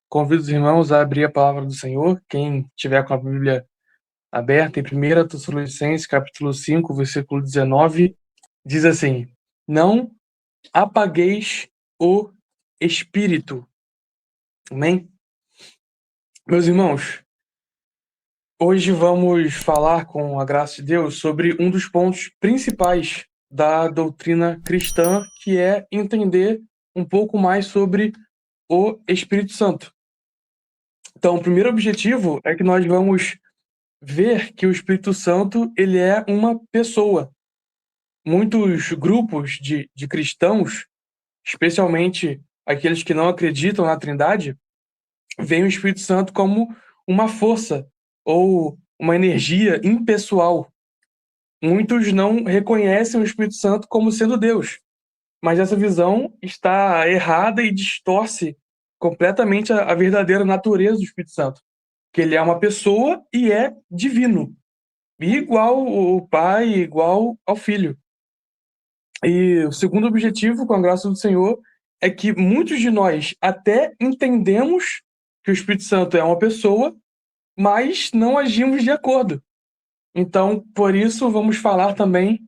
Convido os irmãos a abrir a palavra do Senhor. Quem tiver com a Bíblia aberta, em 1 Tessalonicenses, capítulo 5, versículo 19, diz assim: Não apagueis o espírito. Amém? Meus irmãos, hoje vamos falar, com a graça de Deus, sobre um dos pontos principais da doutrina cristã, que é entender um pouco mais sobre o Espírito Santo. Então, o primeiro objetivo é que nós vamos ver que o Espírito Santo, ele é uma pessoa. Muitos grupos de cristãos, especialmente aqueles que não acreditam na Trindade, veem o Espírito Santo como uma força ou uma energia impessoal. Muitos não reconhecem o Espírito Santo como sendo Deus, mas essa visão está errada e distorce completamente a verdadeira natureza do Espírito Santo, que ele é uma pessoa e é divino, igual o Pai, igual ao Filho. E o segundo objetivo, com a graça do Senhor, é que muitos de nós até entendemos que o Espírito Santo é uma pessoa, mas não agimos de acordo. Então, por isso, vamos falar também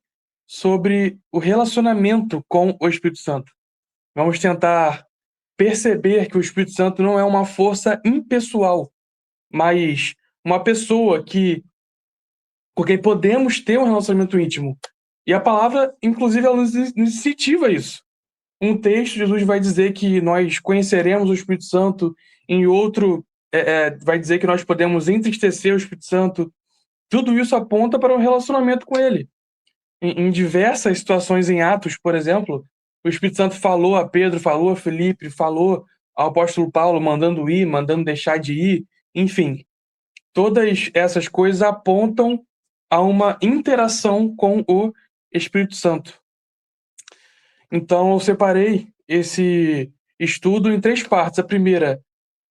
sobre o relacionamento com o Espírito Santo. Vamos tentar perceber que o Espírito Santo não é uma força impessoal, mas uma pessoa com quem podemos ter um relacionamento íntimo. E a palavra, inclusive, ela nos incentiva a isso. Um texto, Jesus vai dizer que nós conheceremos o Espírito Santo, em outro, vai dizer que nós podemos entristecer o Espírito Santo. Tudo isso aponta para um relacionamento com ele. Em diversas situações em Atos, por exemplo, o Espírito Santo falou a Pedro, falou a Felipe, falou ao apóstolo Paulo, mandando ir, mandando deixar de ir, enfim. Todas essas coisas apontam a uma interação com o Espírito Santo. Então, eu separei esse estudo em 3 partes. A primeira,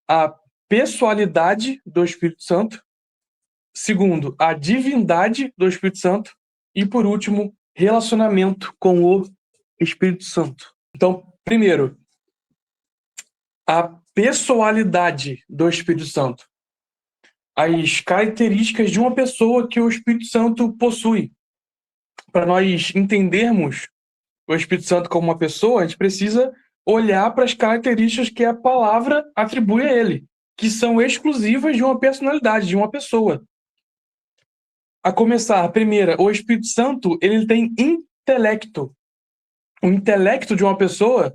a pessoalidade do Espírito Santo. Segundo, a divindade do Espírito Santo. E, por último, relacionamento com o Espírito Santo. Então, primeiro, a pessoalidade do Espírito Santo. As características de uma pessoa que o Espírito Santo possui. Para nós entendermos o Espírito Santo como uma pessoa, a gente precisa olhar para as características que a palavra atribui a ele, que são exclusivas de uma personalidade, de uma pessoa. A começar, primeira, o Espírito Santo, ele tem intelecto. O intelecto de uma pessoa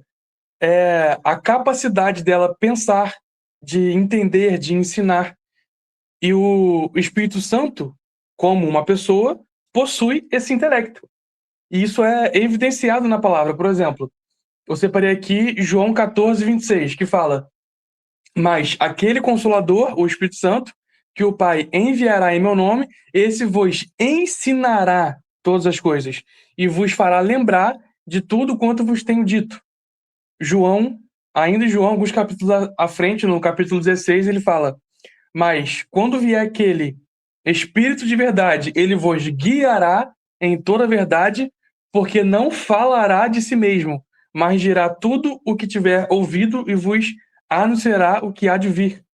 é a capacidade dela pensar, de entender, de ensinar. E o Espírito Santo, como uma pessoa, possui esse intelecto. E isso é evidenciado na palavra. Por exemplo, eu separei aqui João 14, 26, que fala: Mas aquele Consolador, o Espírito Santo, que o Pai enviará em meu nome, esse vos ensinará todas as coisas e vos fará lembrar de tudo quanto vos tenho dito. Ainda em João, alguns capítulos à frente, no capítulo 16, ele fala: Mas quando vier aquele Espírito de verdade, ele vos guiará em toda a verdade, porque não falará de si mesmo, mas dirá tudo o que tiver ouvido e vos anunciará o que há de vir.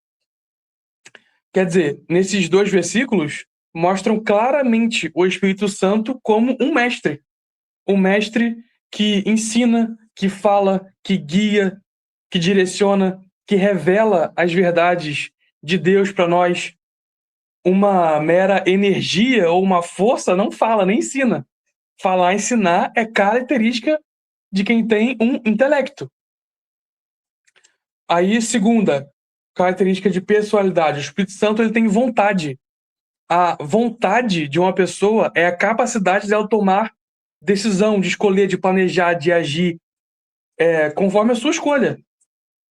Quer dizer, nesses 2 versículos, mostram claramente o Espírito Santo como um mestre. Um mestre que ensina, que fala, que guia, que direciona, que revela as verdades de Deus para nós. Uma mera energia ou uma força não fala, nem ensina. Falar, ensinar é característica de quem tem um intelecto. Aí, segunda característica de personalidade, o Espírito Santo, ele tem vontade. A vontade de uma pessoa é a capacidade dela tomar decisão, de escolher, de planejar, de agir, conforme a sua escolha.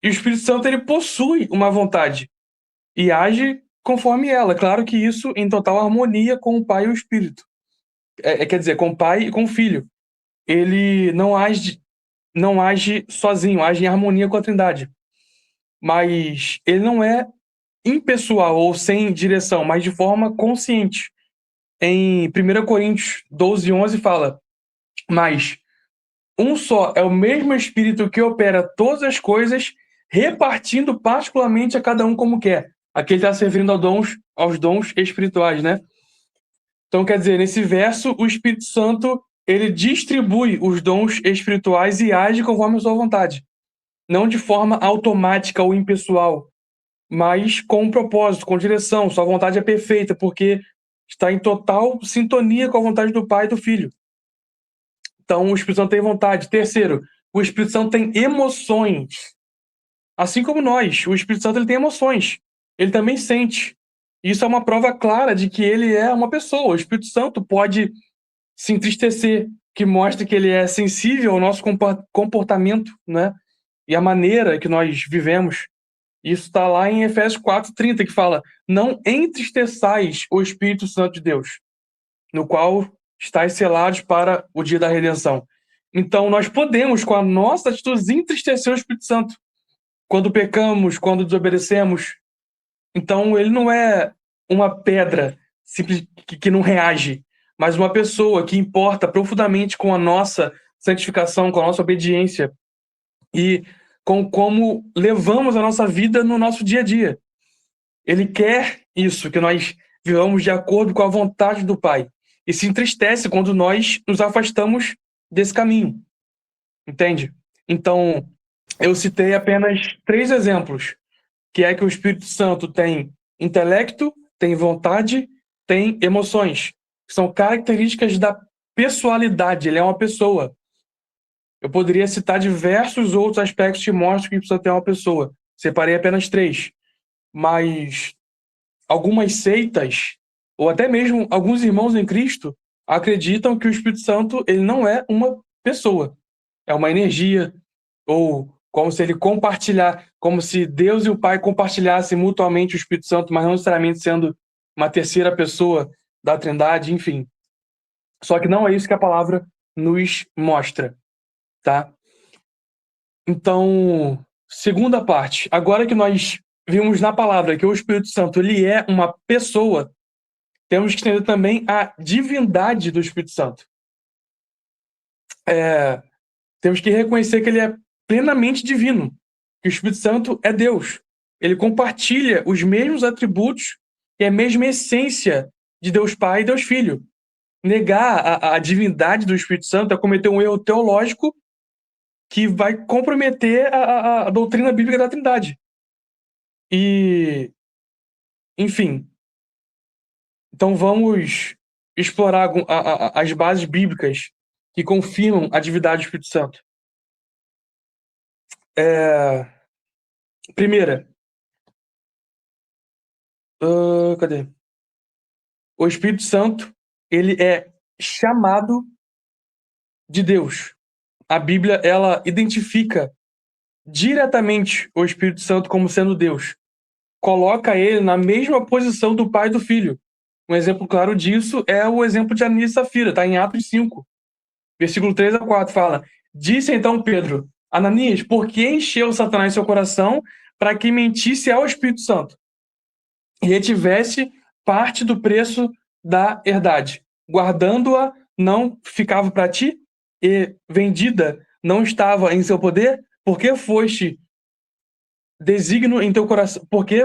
E o Espírito Santo, ele possui uma vontade e age conforme ela. Claro que isso em total harmonia com o Pai e o Espírito. Quer dizer, com o Pai e com o Filho. Ele não age sozinho, age em harmonia com a Trindade. Mas ele não é impessoal ou sem direção, mas de forma consciente. Em 1 Coríntios 12, 11 fala: Mas um só é o mesmo Espírito que opera todas as coisas, repartindo particularmente a cada um como quer. Aqui ele está se referindo aos dons espirituais, né? Então, quer dizer, nesse verso, o Espírito Santo, ele distribui os dons espirituais e age conforme a sua vontade. Não de forma automática ou impessoal, mas com um propósito, com direção. Sua vontade é perfeita, porque está em total sintonia com a vontade do Pai e do Filho. Então, o Espírito Santo tem vontade. Terceiro, o Espírito Santo tem emoções. Assim como nós, o Espírito Santo ele tem emoções. Ele também sente. Isso é uma prova clara de que ele é uma pessoa. O Espírito Santo pode se entristecer, que mostra que ele é sensível ao nosso comportamento, né? E a maneira que nós vivemos. Isso está lá em Efésios 4:30, que fala: não entristeçais o Espírito Santo de Deus, no qual estáis selados para o dia da redenção. Então, nós podemos, com a nossa atitude, entristecer o Espírito Santo. Quando pecamos, quando desobedecemos. Então, ele não é uma pedra simples que não reage, mas uma pessoa que importa profundamente com a nossa santificação, com a nossa obediência e com como levamos a nossa vida no nosso dia a dia. Ele quer isso, que nós vivamos de acordo com a vontade do Pai. E se entristece quando nós nos afastamos desse caminho. Entende? Então, eu citei apenas 3 exemplos, que é que o Espírito Santo tem intelecto, tem vontade, tem emoções. São características da pessoalidade, ele é uma pessoa. Eu poderia citar diversos outros aspectos que mostram que o Espírito Santo é uma pessoa. Separei apenas 3. Mas algumas seitas, ou até mesmo alguns irmãos em Cristo, acreditam que o Espírito Santo ele não é uma pessoa. É uma energia, ou como se ele como se Deus e o Pai compartilhassem mutuamente o Espírito Santo, mas não necessariamente sendo uma terceira pessoa da Trindade, enfim. Só que não é isso que a palavra nos mostra, tá? Então, segunda parte. Agora que nós vimos na palavra que o Espírito Santo ele é uma pessoa, temos que entender também a divindade do Espírito Santo. Temos que reconhecer que ele é plenamente divino, que o Espírito Santo é Deus. Ele compartilha os mesmos atributos e a mesma essência de Deus Pai e Deus Filho. Negar a divindade do Espírito Santo é cometer um erro teológico que vai comprometer a doutrina bíblica da Trindade. E, enfim, então vamos explorar as bases bíblicas que confirmam a divindade do Espírito Santo. Primeira, cadê? O Espírito Santo, ele é chamado de Deus. A Bíblia, ela identifica diretamente o Espírito Santo como sendo Deus. Coloca ele na mesma posição do Pai e do Filho. Um exemplo claro disso é o exemplo de Ananias e Safira, está em Atos 5, versículo 3-4, fala: disse então Pedro: Ananias, por que encheu Satanás seu coração para que mentisse ao Espírito Santo e retivesse parte do preço da herdade? Guardando-a não ficava para ti, e vendida não estava em seu poder? Por que foste desígnio em teu coração? Por que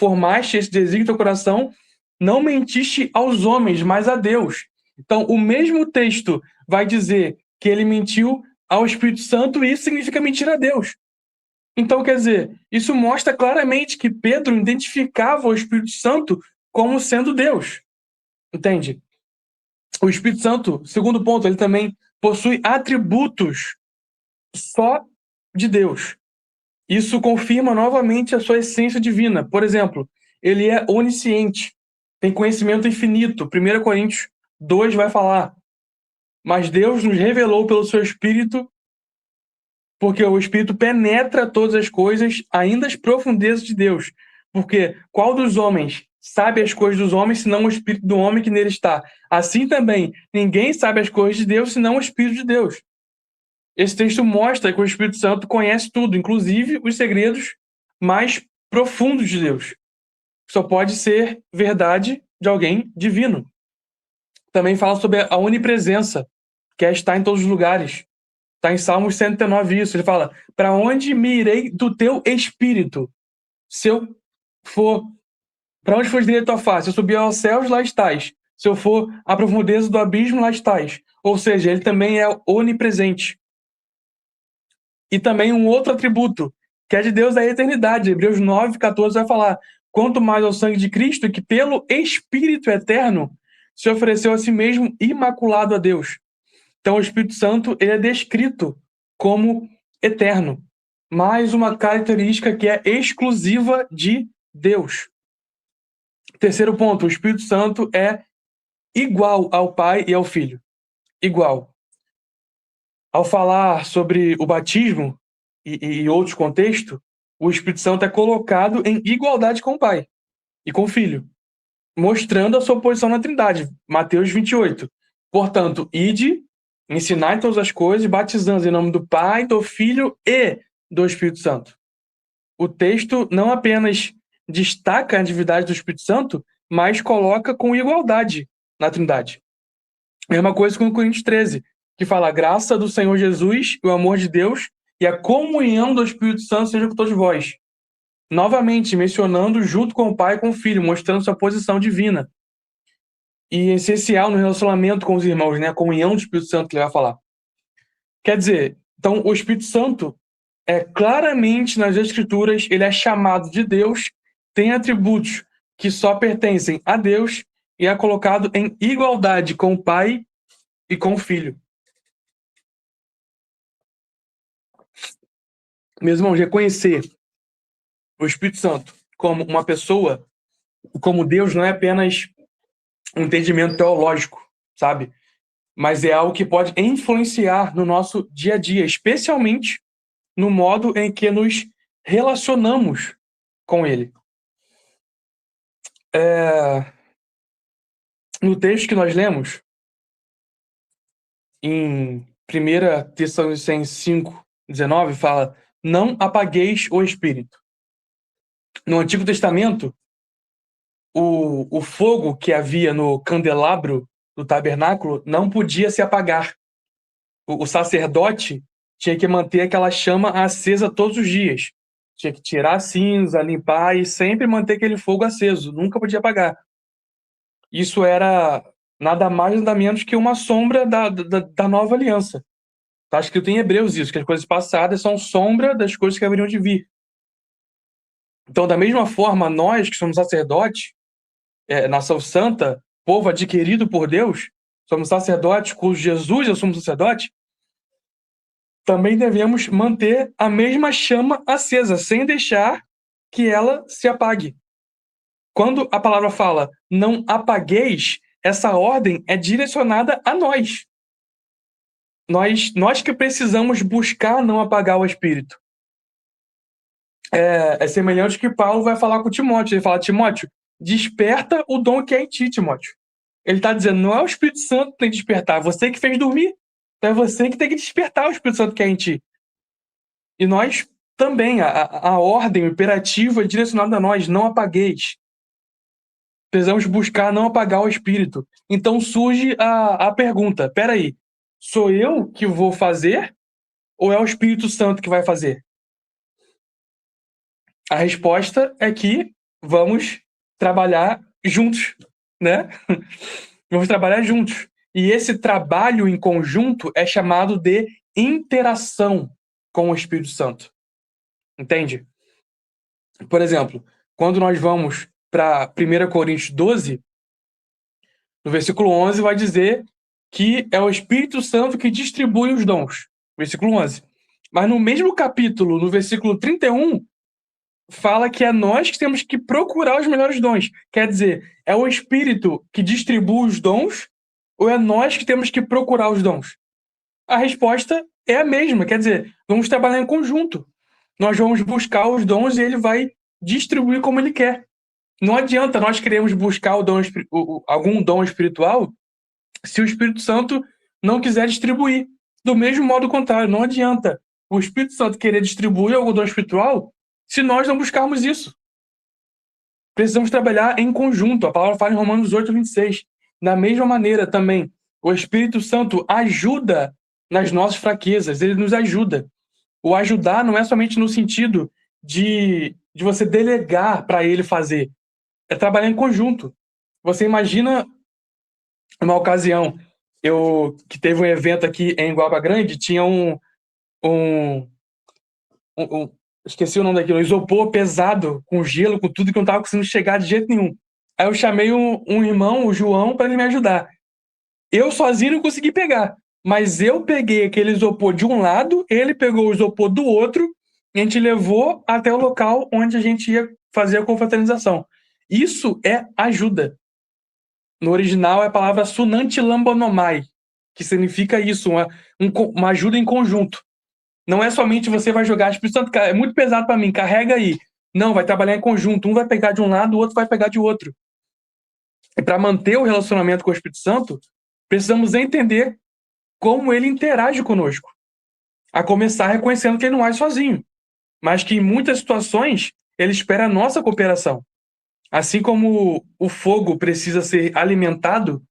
formaste esse desígnio em teu coração? Não mentiste aos homens, mas a Deus. Então, o mesmo texto vai dizer que ele mentiu ao Espírito Santo, e isso significa mentir a Deus. Então, quer dizer, isso mostra claramente que Pedro identificava o Espírito Santo como sendo Deus. Entende? O Espírito Santo, segundo ponto, ele também possui atributos só de Deus. Isso confirma novamente a sua essência divina. Por exemplo, ele é onisciente, tem conhecimento infinito. 1 Coríntios 2 vai falar: mas Deus nos revelou pelo seu Espírito, porque o Espírito penetra todas as coisas, ainda as profundezas de Deus. Porque qual dos homens sabe as coisas dos homens, senão o Espírito do homem que nele está? Assim também, ninguém sabe as coisas de Deus, senão o Espírito de Deus. Esse texto mostra que o Espírito Santo conhece tudo, inclusive os segredos mais profundos de Deus. Só pode ser verdade de alguém divino. Também fala sobre a onipresença, que é estar em todos os lugares. Está em Salmos 109 isso. Ele fala: para onde me irei do teu espírito? Se eu for, para onde for direito a face? Se eu subir aos céus, lá estás. Se eu for à profundeza do abismo, lá estás. Ou seja, ele também é onipresente. E também um outro atributo, que é de Deus da eternidade. Hebreus 9:14 vai falar: quanto mais ao sangue de Cristo, que pelo Espírito eterno se ofereceu a si mesmo imaculado a Deus. Então o Espírito Santo ele é descrito como eterno. Mais uma característica que é exclusiva de Deus. Terceiro ponto, o Espírito Santo é igual ao Pai e ao Filho. Igual. Ao falar sobre o batismo e outros contextos, o Espírito Santo é colocado em igualdade com o Pai e com o Filho, mostrando a sua posição na Trindade. Mateus 28. Portanto, ide, ensinai todas as coisas, batizando em nome do Pai, do Filho e do Espírito Santo. O texto não apenas destaca a atividade do Espírito Santo, mas coloca com igualdade na Trindade. Mesma coisa com o Coríntios 13, que fala: a graça do Senhor Jesus, o amor de Deus e a comunhão do Espírito Santo seja com todos vós. Novamente, mencionando junto com o Pai e com o Filho, mostrando sua posição divina. E essencial no relacionamento com os irmãos, né? A comunhão do Espírito Santo que ele vai falar. Quer dizer, então o Espírito Santo é claramente nas Escrituras, ele é chamado de Deus, tem atributos que só pertencem a Deus e é colocado em igualdade com o Pai e com o Filho. Meus irmãos, reconhecer o Espírito Santo como uma pessoa, como Deus, não é apenas um entendimento teológico, sabe? Mas é algo que pode influenciar no nosso dia a dia, especialmente no modo em que nos relacionamos com ele. No texto que nós lemos, em 1 Tessalonicenses 5:19, fala: não apagueis o Espírito. No Antigo Testamento, o fogo que havia no candelabro do tabernáculo não podia se apagar. O sacerdote tinha que manter aquela chama acesa todos os dias. Tinha que tirar a cinza, limpar e sempre manter aquele fogo aceso. Nunca podia apagar. Isso era nada mais nada menos que uma sombra da nova aliança. Está escrito em Hebreus isso, que as coisas passadas são sombra das coisas que haveriam de vir. Então, da mesma forma, nós que somos sacerdotes, nação santa, povo adquirido por Deus, somos sacerdotes, cujo Jesus é o sumo sacerdote, também devemos manter a mesma chama acesa, sem deixar que ela se apague. Quando a palavra fala não apagueis, essa ordem é direcionada a nós. Nós que precisamos buscar não apagar o Espírito. É semelhante que Paulo vai falar com Timóteo. Ele fala: Timóteo, desperta o dom que é em ti, Timóteo. Ele está dizendo: não é o Espírito Santo que tem que despertar, é você que fez dormir. Então é você que tem que despertar o Espírito Santo que é em ti. E nós também, a ordem, o imperativo é direcionado a nós: não apagueis. Precisamos buscar não apagar o Espírito. Então surge a pergunta: peraí, sou eu que vou fazer ou é o Espírito Santo que vai fazer? A resposta é que vamos trabalhar juntos, né? Vamos trabalhar juntos. E esse trabalho em conjunto é chamado de interação com o Espírito Santo. Entende? Por exemplo, quando nós vamos para 1 Coríntios 12, no versículo 11 vai dizer que é o Espírito Santo que distribui os dons. Versículo 11. Mas no mesmo capítulo, no versículo 31, fala que é nós que temos que procurar os melhores dons. Quer dizer, é o Espírito que distribui os dons ou é nós que temos que procurar os dons? A resposta é a mesma. Quer dizer, vamos trabalhar em conjunto. Nós vamos buscar os dons e ele vai distribuir como ele quer. Não adianta nós queremos buscar algum dom espiritual se o Espírito Santo não quiser distribuir. Do mesmo modo contrário, não adianta o Espírito Santo querer distribuir algum dom espiritual se nós não buscarmos isso. Precisamos trabalhar em conjunto. A palavra fala em Romanos 8:26. Da mesma maneira também, o Espírito Santo ajuda nas nossas fraquezas, ele nos ajuda. O ajudar não é somente no sentido de você delegar para ele fazer, é trabalhar em conjunto. Você imagina uma ocasião, que teve um evento aqui em Guaba Grande, tinha um, um- esqueci o nome daquilo, um isopor pesado, com gelo, com tudo, que eu não estava conseguindo chegar de jeito nenhum. Aí eu chamei um irmão, o João, para ele me ajudar. Eu sozinho não consegui pegar, mas eu peguei aquele isopor de um lado, ele pegou o isopor do outro, e a gente levou até o local onde a gente ia fazer a confraternização. Isso é ajuda. No original é a palavra sunanti lambonomai, que significa isso, uma ajuda em conjunto. Não é somente você vai jogar, Espírito Santo, é muito pesado para mim, carrega aí. Não, vai trabalhar em conjunto. Um vai pegar de um lado, o outro vai pegar de outro. E para manter o relacionamento com o Espírito Santo, precisamos entender como ele interage conosco. A começar reconhecendo que ele não age sozinho, mas que em muitas situações ele espera a nossa cooperação. Assim como o fogo precisa ser alimentado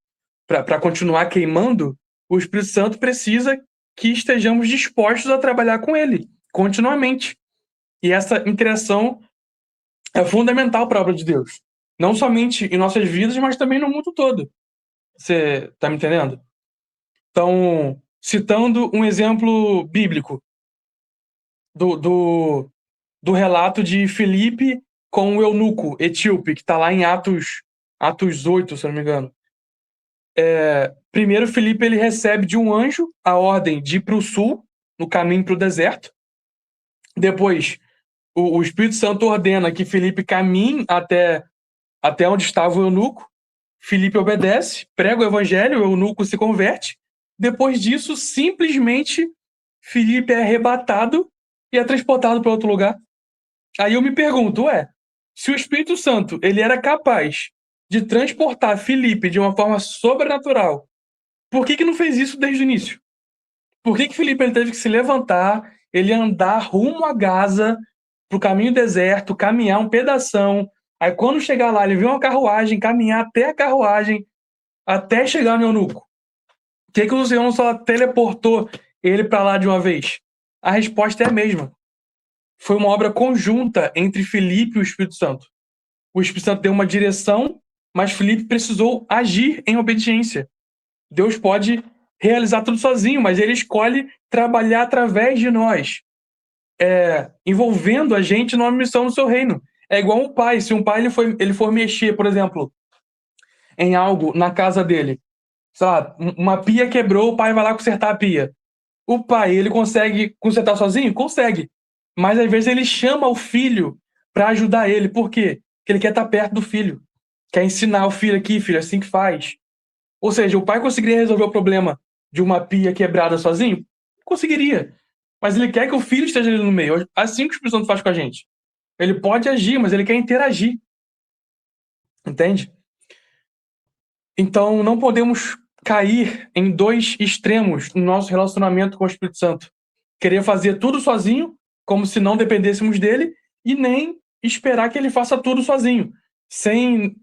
para continuar queimando, o Espírito Santo precisa que estejamos dispostos a trabalhar com ele continuamente. E essa interação é fundamental para a obra de Deus. Não somente em nossas vidas, mas também no mundo todo. Você está me entendendo? Então, citando um exemplo bíblico do, do, do relato de Filipe com o eunuco etíope, que está lá em Atos 8, se eu não me engano. Primeiro, Filipe ele recebe de um anjo a ordem de ir para o sul, no caminho para o deserto. Depois, o Espírito Santo ordena que Filipe caminhe até onde estava o eunuco. Filipe obedece, prega o evangelho, o eunuco se converte. Depois disso, simplesmente, Filipe é arrebatado e é transportado para outro lugar. Aí eu me pergunto, se o Espírito Santo ele era capaz de transportar Filipe de uma forma sobrenatural, por que não fez isso desde o início? Por que Filipe ele teve que se levantar, ele andar rumo a Gaza, pro caminho deserto, caminhar um pedação, aí quando chegar lá, ele viu uma carruagem, caminhar até a carruagem, até chegar no eunuco? Por que o Senhor não só teleportou ele para lá de uma vez? A resposta é a mesma. Foi uma obra conjunta entre Filipe e o Espírito Santo. O Espírito Santo deu uma direção, mas Filipe precisou agir em obediência. Deus pode realizar tudo sozinho, mas ele escolhe trabalhar através de nós, envolvendo a gente numa missão no seu reino. É igual um pai. Se um pai ele for mexer, por exemplo, em algo na casa dele, sei lá, uma pia quebrou, o pai vai lá consertar a pia. O pai, ele consegue consertar sozinho? Consegue. Mas às vezes ele chama o filho para ajudar ele. Por quê? Porque ele quer estar perto do filho. Quer ensinar o filho aqui, filho, assim que faz. Ou seja, o pai conseguiria resolver o problema de uma pia quebrada sozinho? Conseguiria. Mas ele quer que o filho esteja ali no meio. Assim que o Espírito Santo faz com a gente. Ele pode agir, mas ele quer interagir. Entende? Então, não podemos cair em dois extremos no nosso relacionamento com o Espírito Santo. Querer fazer tudo sozinho, como se não dependêssemos dele, e nem esperar que ele faça tudo sozinho, sem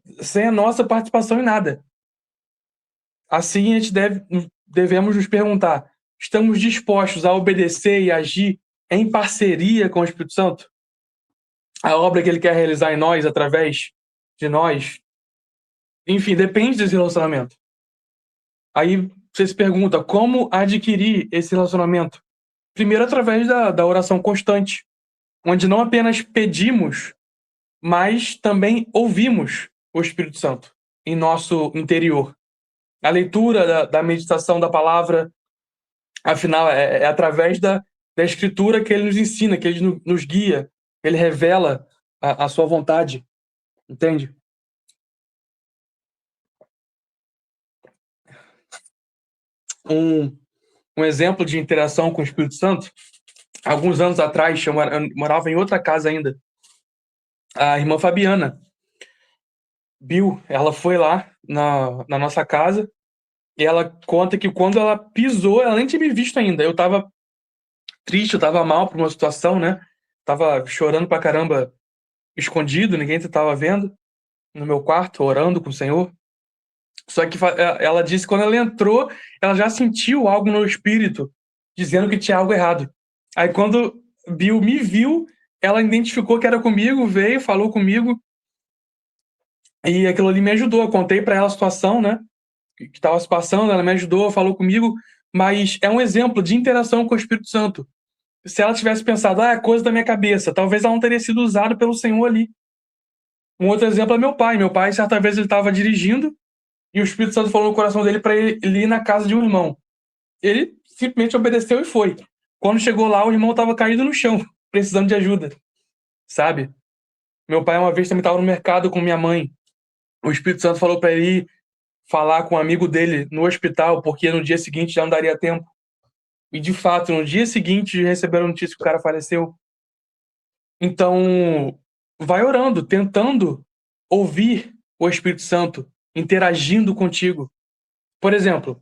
a nossa participação em nada. Assim, a gente devemos nos perguntar: estamos dispostos a obedecer e agir em parceria com o Espírito Santo? A obra que ele quer realizar em nós, através de nós? Enfim, depende desse relacionamento. Aí você se pergunta, como adquirir esse relacionamento? Primeiro, através da oração constante, onde não apenas pedimos, mas também ouvimos o Espírito Santo em nosso interior. A leitura da meditação da palavra, afinal, é através da Escritura que ele nos ensina, que ele nos guia, ele revela a sua vontade, entende? Um exemplo de interação com o Espírito Santo, alguns anos atrás, eu morava em outra casa ainda, a irmã Fabiana, Bill, ela foi lá na nossa casa e ela conta que quando ela pisou, ela nem tinha me visto ainda. Eu tava triste, eu tava mal por uma situação, né? Tava chorando pra caramba, escondido, ninguém tava vendo, no meu quarto, orando com o Senhor. Só que ela disse que quando ela entrou, ela já sentiu algo no espírito, dizendo que tinha algo errado. Aí quando Bill me viu, ela identificou que era comigo, veio, falou comigo, e aquilo ali me ajudou. Eu contei pra ela a situação, né, que estava se passando, ela me ajudou, falou comigo, mas é um exemplo de interação com o Espírito Santo. Se ela tivesse pensado, é coisa da minha cabeça, talvez ela não teria sido usada pelo Senhor ali. Um outro exemplo é meu pai. Meu pai, certa vez, ele estava dirigindo e o Espírito Santo falou no coração dele para ele ir na casa de um irmão. Ele simplesmente obedeceu e foi. Quando chegou lá, o irmão estava caído no chão, precisando de ajuda, sabe? Meu pai, uma vez, também estava no mercado com minha mãe. O Espírito Santo falou para ele ir falar com um amigo dele no hospital, porque no dia seguinte já não daria tempo. E, de fato, no dia seguinte, receberam a notícia que o cara faleceu. Então, vai orando, tentando ouvir o Espírito Santo interagindo contigo. Por exemplo,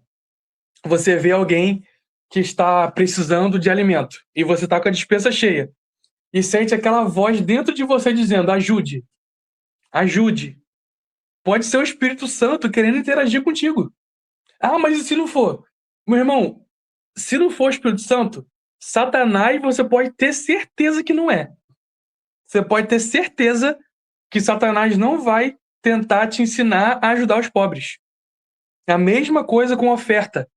você vê alguém que está precisando de alimento e você está com a despensa cheia e sente aquela voz dentro de você dizendo: ajude, ajude. Pode ser o Espírito Santo querendo interagir contigo. Ah, mas e se não for? Meu irmão, se não for o Espírito Santo, Satanás, você pode ter certeza que não é. Você pode ter certeza que Satanás não vai tentar te ensinar a ajudar os pobres. É a mesma coisa com oferta.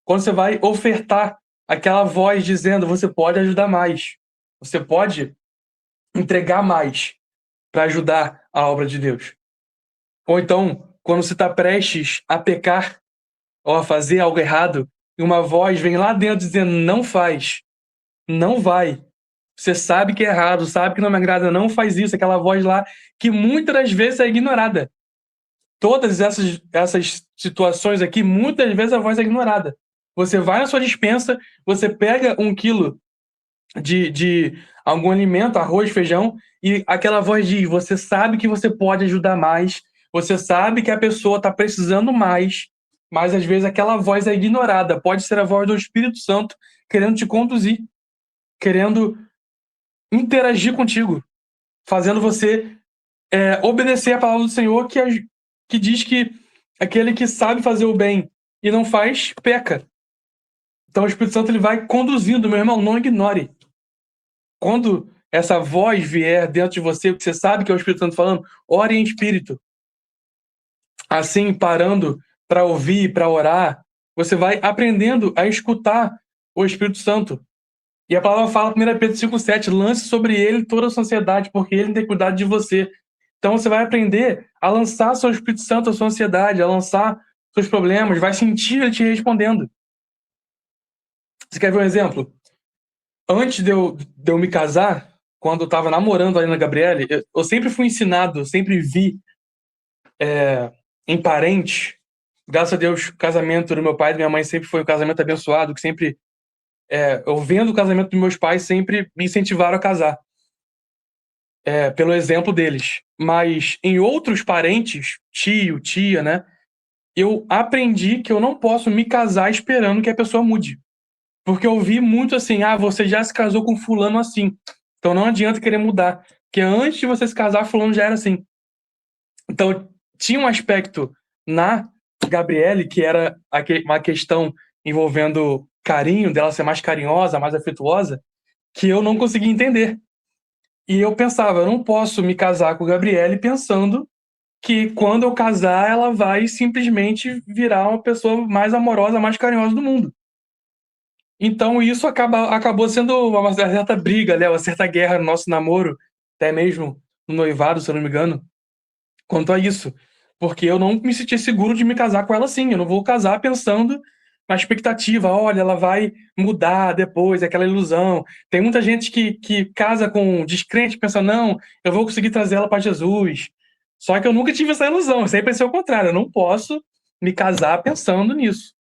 Quando você vai ofertar, aquela voz dizendo: você pode ajudar mais. Você pode entregar mais para ajudar a obra de Deus. Ou então, quando você está prestes a pecar ou a fazer algo errado, e uma voz vem lá dentro dizendo: não faz, não vai. Você sabe que é errado, sabe que não me agrada, não faz isso. Aquela voz lá que muitas das vezes é ignorada. Todas essas situações aqui, muitas vezes a voz é ignorada. Você vai na sua despensa, você pega 1 quilo de algum alimento, arroz, feijão, e aquela voz diz: você sabe que você pode ajudar mais, você sabe que a pessoa está precisando mais, mas às vezes aquela voz é ignorada. Pode ser a voz do Espírito Santo querendo te conduzir, querendo interagir contigo, fazendo você obedecer a palavra do Senhor, que diz que aquele que sabe fazer o bem e não faz, peca. Então o Espírito Santo ele vai conduzindo, meu irmão, não ignore. Quando essa voz vier dentro de você, que você sabe que é o Espírito Santo falando, ore em espírito. Assim, parando para ouvir, para orar, você vai aprendendo a escutar o Espírito Santo. E a palavra fala, 1 Pedro 5,7, lance sobre ele toda a sua ansiedade, porque ele tem cuidado de você. Então você vai aprender a lançar seu Espírito Santo, a sua ansiedade, a lançar seus problemas, vai sentir ele te respondendo. Você quer ver um exemplo? Antes de eu me casar, quando eu estava namorando a Ana Gabriele, eu sempre fui ensinado, eu sempre vi em parentes, graças a Deus, o casamento do meu pai e da minha mãe sempre foi um casamento abençoado, que sempre, eu vendo o casamento dos meus pais, sempre me incentivaram a casar. Pelo exemplo deles. Mas em outros parentes, tio, tia, né? Eu aprendi que eu não posso me casar esperando que a pessoa mude. Porque eu vi muito assim: você já se casou com fulano assim, então não adianta querer mudar. Porque antes de você se casar, fulano já era assim. Então tinha um aspecto na Gabriele que era uma questão envolvendo carinho, dela ser mais carinhosa, mais afetuosa, que eu não conseguia entender. E eu pensava: eu não posso me casar com a Gabriele pensando que quando eu casar ela vai simplesmente virar uma pessoa mais amorosa, mais carinhosa do mundo. Então isso acabou sendo uma certa briga, né, uma certa guerra no nosso namoro, até mesmo no noivado, se eu não me engano, quanto a isso. Porque eu não me sentia seguro de me casar com ela assim. Eu não vou casar pensando na expectativa: olha, ela vai mudar depois, aquela ilusão. Tem muita gente que casa com descrente, pensa: não, eu vou conseguir trazer ela para Jesus. Só que eu nunca tive essa ilusão, eu sempre pensei o contrário: eu não posso me casar pensando nisso.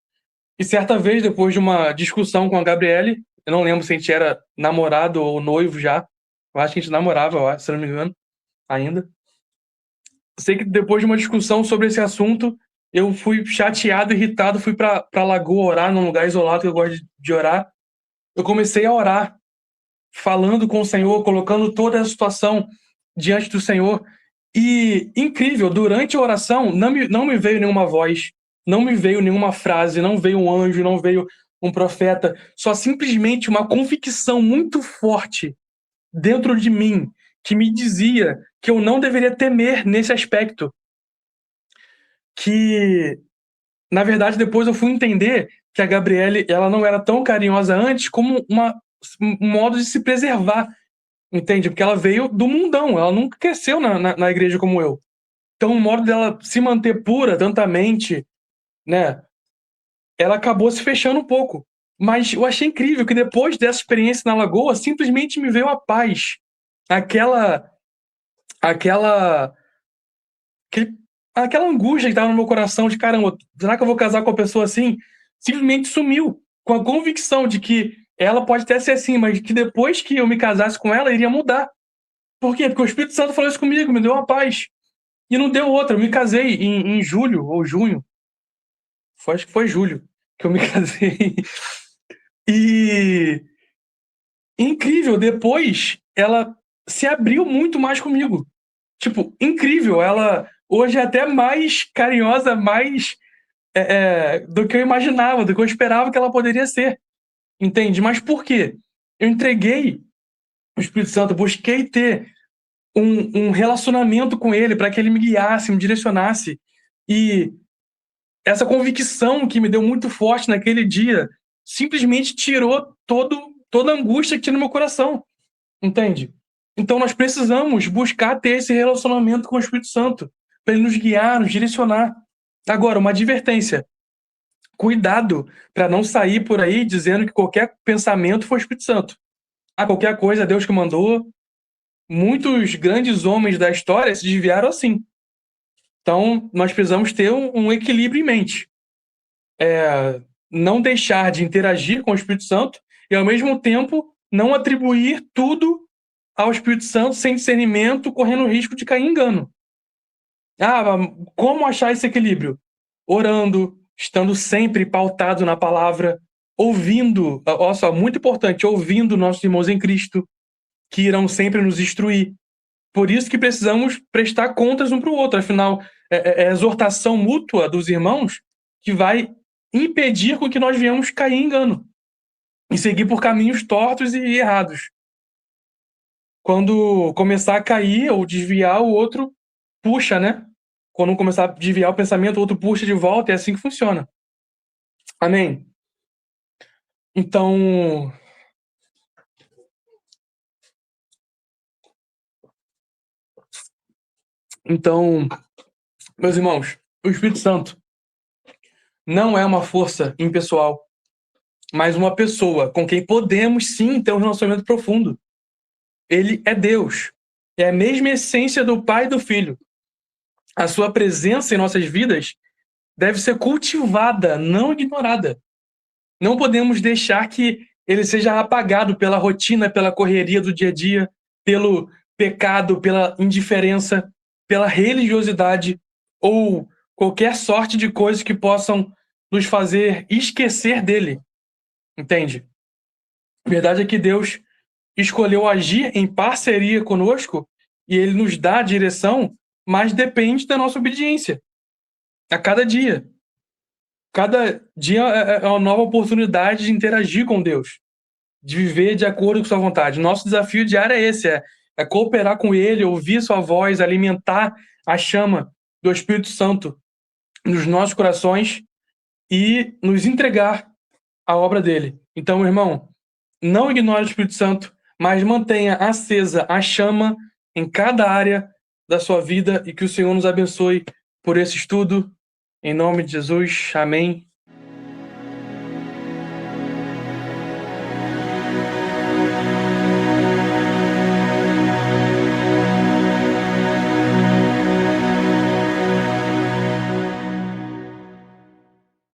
E certa vez, depois de uma discussão com a Gabriele, eu não lembro se a gente era namorado ou noivo já, eu acho que a gente namorava, se não me engano, ainda. Sei que depois de uma discussão sobre esse assunto, eu fui chateado, irritado, fui pra lagoa orar, num lugar isolado que eu gosto de orar. Eu comecei a orar, falando com o Senhor, colocando toda a situação diante do Senhor. E, incrível, durante a oração, não me veio nenhuma voz, não me veio nenhuma frase, não veio um anjo, não veio um profeta, só simplesmente uma convicção muito forte dentro de mim que me dizia que eu não deveria temer nesse aspecto. Que, na verdade, depois eu fui entender que a Gabriele, ela não era tão carinhosa antes como um modo de se preservar, entende? Porque ela veio do mundão, ela nunca cresceu na igreja como eu. Então, o modo dela se manter pura, tantamente, né? Ela acabou se fechando um pouco. Mas eu achei incrível que depois dessa experiência na Lagoa, simplesmente me veio a paz. Aquela, aquela, aquele- aquela angústia que estava no meu coração de caramba, será que eu vou casar com uma pessoa assim? Simplesmente sumiu. Com a convicção de que ela pode até ser assim, mas que depois que eu me casasse com ela, iria mudar. Por quê? Porque o Espírito Santo falou isso comigo, me deu uma paz. E não deu outra. Eu me casei em julho ou junho. Acho que foi julho que eu me casei. E incrível, depois ela se abriu muito mais comigo. Tipo, incrível. Ela hoje é até mais carinhosa, mais do que eu imaginava, do que eu esperava que ela poderia ser. Entende? Mas por quê? Eu entreguei o Espírito Santo, busquei ter um relacionamento com ele para que ele me guiasse, me direcionasse. E essa convicção que me deu muito forte naquele dia simplesmente tirou toda a angústia que tinha no meu coração, entende? Então nós precisamos buscar ter esse relacionamento com o Espírito Santo, para ele nos guiar, nos direcionar. Agora, uma advertência: cuidado para não sair por aí dizendo que qualquer pensamento foi o Espírito Santo. Qualquer coisa é Deus que mandou. Muitos grandes homens da história se desviaram assim. Então, nós precisamos ter um equilíbrio em mente. Não deixar de interagir com o Espírito Santo e, ao mesmo tempo, não atribuir tudo ao Espírito Santo sem discernimento, correndo o risco de cair em engano. Como achar esse equilíbrio? Orando, estando sempre pautado na palavra, ouvindo, olha só, muito importante, ouvindo nossos irmãos em Cristo, que irão sempre nos instruir. Por isso que precisamos prestar contas um para o outro. Afinal, é a exortação mútua dos irmãos que vai impedir com que nós venhamos cair em engano e seguir por caminhos tortos e errados. Quando começar a cair ou desviar, o outro puxa, né? Quando começar a desviar o pensamento, o outro puxa de volta. É assim que funciona. Amém? Então, meus irmãos, o Espírito Santo não é uma força impessoal, mas uma pessoa com quem podemos sim ter um relacionamento profundo. Ele é Deus. É a mesma essência do Pai e do Filho. A sua presença em nossas vidas deve ser cultivada, não ignorada. Não podemos deixar que ele seja apagado pela rotina, pela correria do dia a dia, pelo pecado, pela indiferença, pela religiosidade ou qualquer sorte de coisas que possam nos fazer esquecer dele. Entende? A verdade é que Deus escolheu agir em parceria conosco e ele nos dá a direção, mas depende da nossa obediência. A cada dia. Cada dia é uma nova oportunidade de interagir com Deus, de viver de acordo com sua vontade. Nosso desafio diário é esse, é cooperar com ele, ouvir sua voz, alimentar a chama do Espírito Santo nos nossos corações e nos entregar à obra dele. Então, irmão, não ignore o Espírito Santo, mas mantenha acesa a chama em cada área da sua vida e que o Senhor nos abençoe por esse estudo. Em nome de Jesus, amém